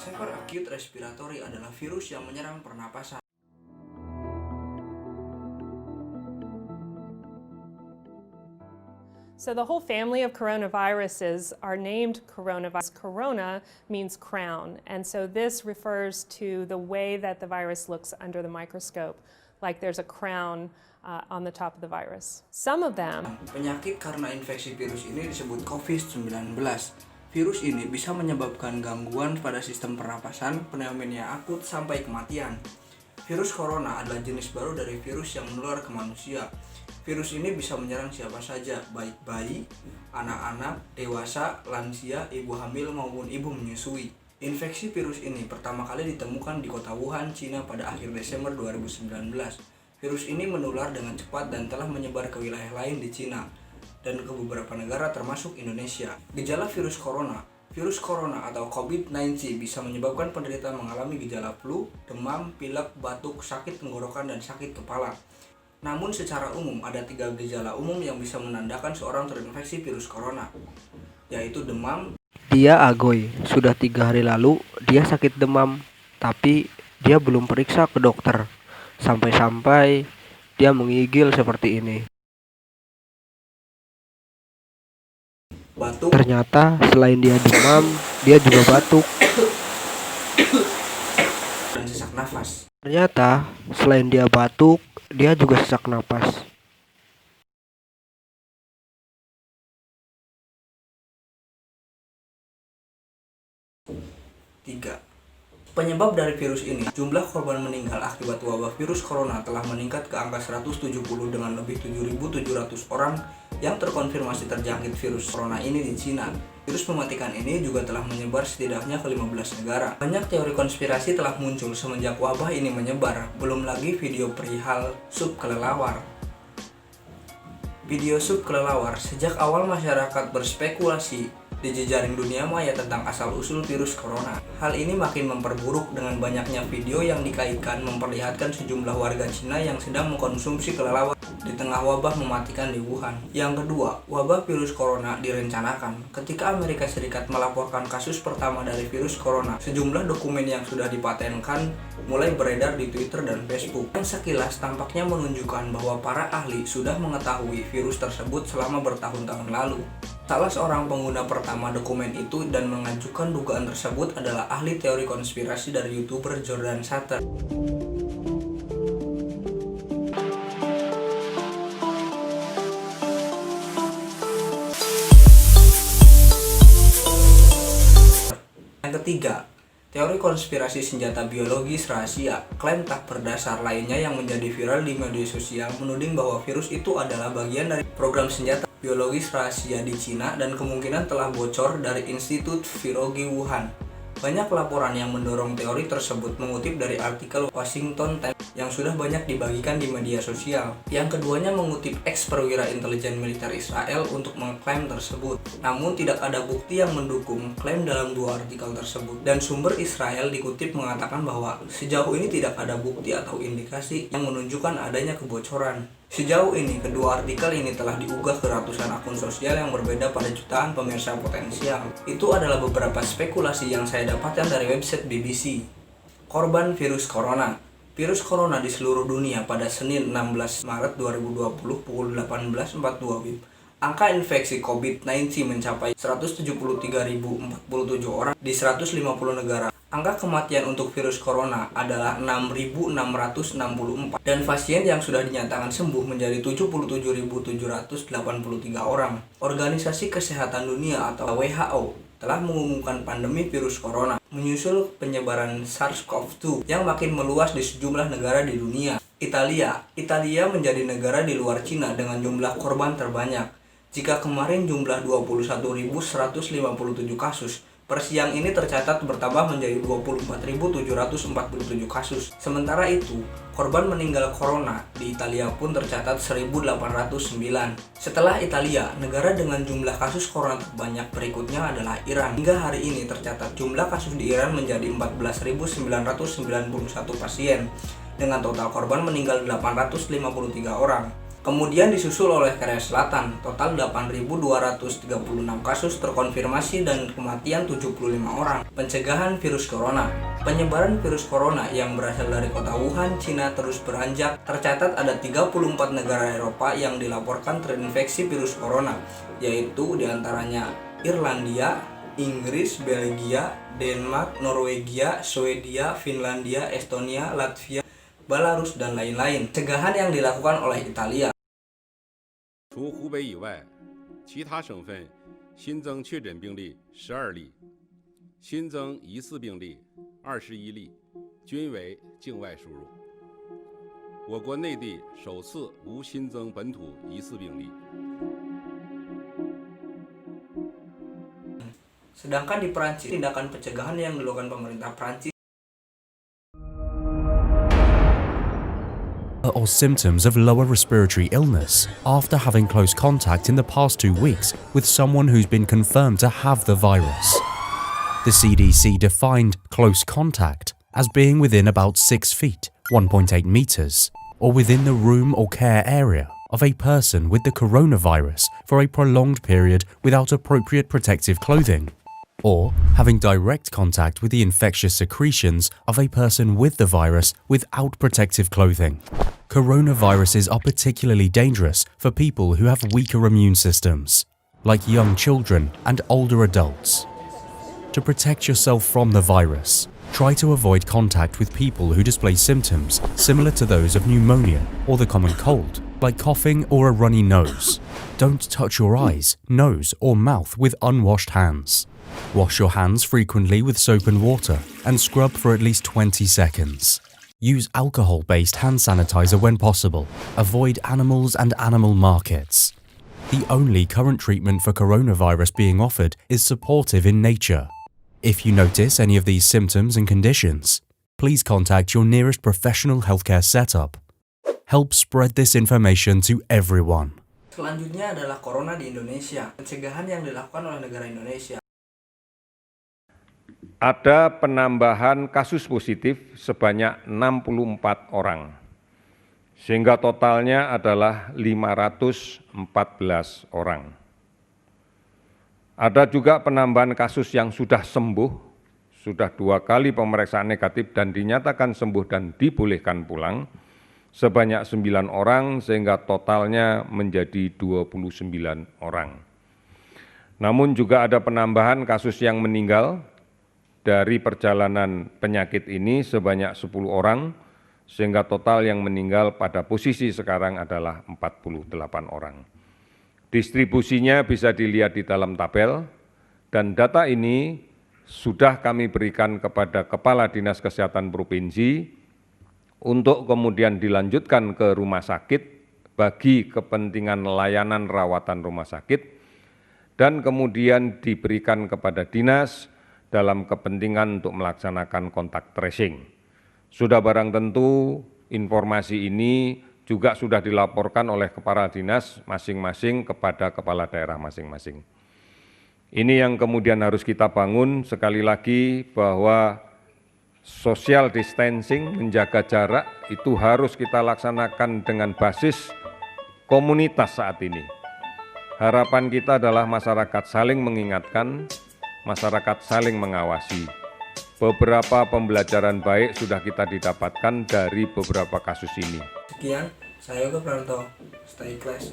Severe acute respiratory adalah virus yang menyerang pernapasan. So the whole family of coronaviruses are named coronavirus. Corona means crown, and so this refers to the way that the virus looks under the microscope, like there's a crown on the top of the virus. Some of them. Penyakit karena infeksi virus ini disebut COVID-19. Virus ini bisa menyebabkan gangguan pada sistem pernapasan, pneumonia akut, sampai kematian. Virus corona adalah jenis baru dari virus yang menular ke manusia. Virus ini bisa menyerang siapa saja, baik bayi, anak-anak, dewasa, lansia, ibu hamil maupun ibu menyusui. Infeksi virus ini pertama kali ditemukan di kota Wuhan, Cina pada akhir Desember 2019. Virus ini menular dengan cepat dan telah menyebar ke wilayah lain di Cina dan ke beberapa negara termasuk Indonesia. Gejala virus corona atau COVID-19 bisa menyebabkan penderita mengalami gejala flu, demam, pilek, batuk, sakit tenggorokan, dan sakit kepala. Namun secara umum ada 3 gejala umum yang bisa menandakan seorang terinfeksi virus corona, yaitu demam. Dia agoy, sudah 3 hari lalu dia sakit demam, tapi dia belum periksa ke dokter. Sampai-sampai dia menggigil seperti ini. Batuk. Ternyata selain dia demam, dia juga batuk. Dan sesak nafas. Ternyata selain dia batuk, dia juga sesak napas. Tiga. Penyebab dari virus ini, jumlah korban meninggal akibat wabah virus corona telah meningkat ke angka 170 dengan lebih 7.700 orang yang terkonfirmasi terjangkit virus corona ini di Cina. Virus mematikan ini juga telah menyebar setidaknya ke 15 negara. Banyak teori konspirasi telah muncul semenjak wabah ini menyebar, belum lagi video perihal sup kelelawar. Video sup kelelawar, sejak awal masyarakat berspekulasi di jejaring dunia maya tentang asal-usul virus corona. Hal ini makin memperburuk dengan banyaknya video yang dikaitkan memperlihatkan sejumlah warga Cina yang sedang mengkonsumsi kelelawar di tengah wabah mematikan di Wuhan. Yang kedua, wabah virus corona direncanakan. Ketika Amerika Serikat melaporkan kasus pertama dari virus corona, sejumlah dokumen yang sudah dipatenkan mulai beredar di Twitter dan Facebook. Yang sekilas tampaknya menunjukkan bahwa para ahli sudah mengetahui virus tersebut selama bertahun-tahun lalu. Salah seorang pengguna pertama dokumen itu dan mengajukan dugaan tersebut adalah ahli teori konspirasi dari YouTuber Jordan Sutter. Yang ketiga, teori konspirasi senjata biologis rahasia. Klaim tak berdasar lainnya yang menjadi viral di media sosial menuding bahwa virus itu adalah bagian dari program senjata biologis rahasia di Cina dan kemungkinan telah bocor dari Institut Virologi Wuhan. Banyak laporan yang mendorong teori tersebut mengutip dari artikel Washington Times yang sudah banyak dibagikan di media sosial. Yang keduanya mengutip ex-perwira intelijen militer Israel untuk mengklaim tersebut. Namun tidak ada bukti yang mendukung klaim dalam 2 artikel tersebut. Dan sumber Israel dikutip mengatakan bahwa sejauh ini tidak ada bukti atau indikasi yang menunjukkan adanya kebocoran. Sejauh ini, kedua artikel ini telah diunggah ke ratusan akun sosial yang berbeda pada jutaan pemirsa potensial. Itu adalah beberapa spekulasi yang saya dapatkan dari website BBC. Korban virus corona. Virus corona di seluruh dunia pada Senin 16 Maret 2020 pukul 18.42 WIB. Angka infeksi COVID-19 mencapai 173.047 orang di 150 negara. Angka kematian untuk virus corona adalah 6.664 dan pasien yang sudah dinyatakan sembuh menjadi 77.783 orang. Organisasi Kesehatan Dunia atau WHO telah mengumumkan pandemi virus corona menyusul penyebaran SARS-CoV-2 yang makin meluas di sejumlah negara di dunia. Italia menjadi negara di luar Cina dengan jumlah korban terbanyak. Jika kemarin jumlah 21.157 kasus, per siang ini tercatat bertambah menjadi 24.747 kasus. Sementara itu, korban meninggal corona di Italia pun tercatat 1.809. Setelah Italia, negara dengan jumlah kasus corona terbanyak berikutnya adalah Iran. Hingga hari ini tercatat jumlah kasus di Iran menjadi 14.991 pasien, dengan total korban meninggal 853 orang. Kemudian disusul oleh Korea Selatan, total 8.236 kasus terkonfirmasi dan kematian 75 orang. Pencegahan virus corona. Penyebaran virus corona yang berasal dari kota Wuhan, Cina terus beranjak. Tercatat ada 34 negara Eropa yang dilaporkan terinfeksi virus corona, yaitu diantaranya Irlandia, Inggris, Belgia, Denmark, Norwegia, Swedia, Finlandia, Estonia, Latvia, Belarus, dan lain-lain. Pencegahan yang dilakukan oleh Italia. 除湖北以外，其他省份新增确诊病例12例，新增疑似病例21例，均为境外输入。我国内地首次无新增本土疑似病例。 Sedangkan di Prancis, tindakan pencegahan yang dilakukan pemerintah Prancis or symptoms of lower respiratory illness after having close contact in the past 2 weeks with someone who's been confirmed to have the virus. The CDC defined close contact as being within about 6 feet, 1.8 meters, or within the room or care area of a person with the coronavirus for a prolonged period without appropriate protective clothing, or having direct contact with the infectious secretions of a person with the virus without protective clothing. Coronaviruses are particularly dangerous for people who have weaker immune systems, like young children and older adults. To protect yourself from the virus, try to avoid contact with people who display symptoms similar to those of pneumonia or the common cold, like coughing or a runny nose. Don't touch your eyes, nose, or mouth with unwashed hands. Wash your hands frequently with soap and water and scrub for at least 20 seconds. Use alcohol-based hand sanitizer when possible. Avoid animals and animal markets. The only current treatment for coronavirus being offered is supportive in nature. If you notice any of these symptoms and conditions, please contact your nearest professional healthcare setup. Help spread this information to everyone. Selanjutnya adalah corona di Indonesia. Pencegahan yang dilakukan oleh negara Indonesia. Ada penambahan kasus positif sebanyak 64 orang, sehingga totalnya adalah 514 orang. Ada juga penambahan kasus yang sudah sembuh, sudah 2 kali pemeriksaan negatif dan dinyatakan sembuh dan dibolehkan pulang, sebanyak 9 orang sehingga totalnya menjadi 29 orang. Namun juga ada penambahan kasus yang meninggal dari perjalanan penyakit ini sebanyak 10 orang, sehingga total yang meninggal pada posisi sekarang adalah 48 orang. Distribusinya bisa dilihat di dalam tabel, dan data ini sudah kami berikan kepada Kepala Dinas Kesehatan Provinsi untuk kemudian dilanjutkan ke rumah sakit bagi kepentingan layanan rawatan rumah sakit, dan kemudian diberikan kepada dinas dalam kepentingan untuk melaksanakan kontak tracing. Sudah barang tentu informasi ini juga sudah dilaporkan oleh kepala dinas masing-masing kepada kepala daerah masing-masing. Ini yang kemudian harus kita bangun sekali lagi, bahwa social distancing, menjaga jarak itu harus kita laksanakan dengan basis komunitas saat ini. Harapan kita adalah masyarakat saling mengingatkan, masyarakat saling mengawasi. Beberapa pembelajaran baik sudah kita didapatkan dari beberapa kasus ini. Sekian, saya Yoga Pranto. Stay class.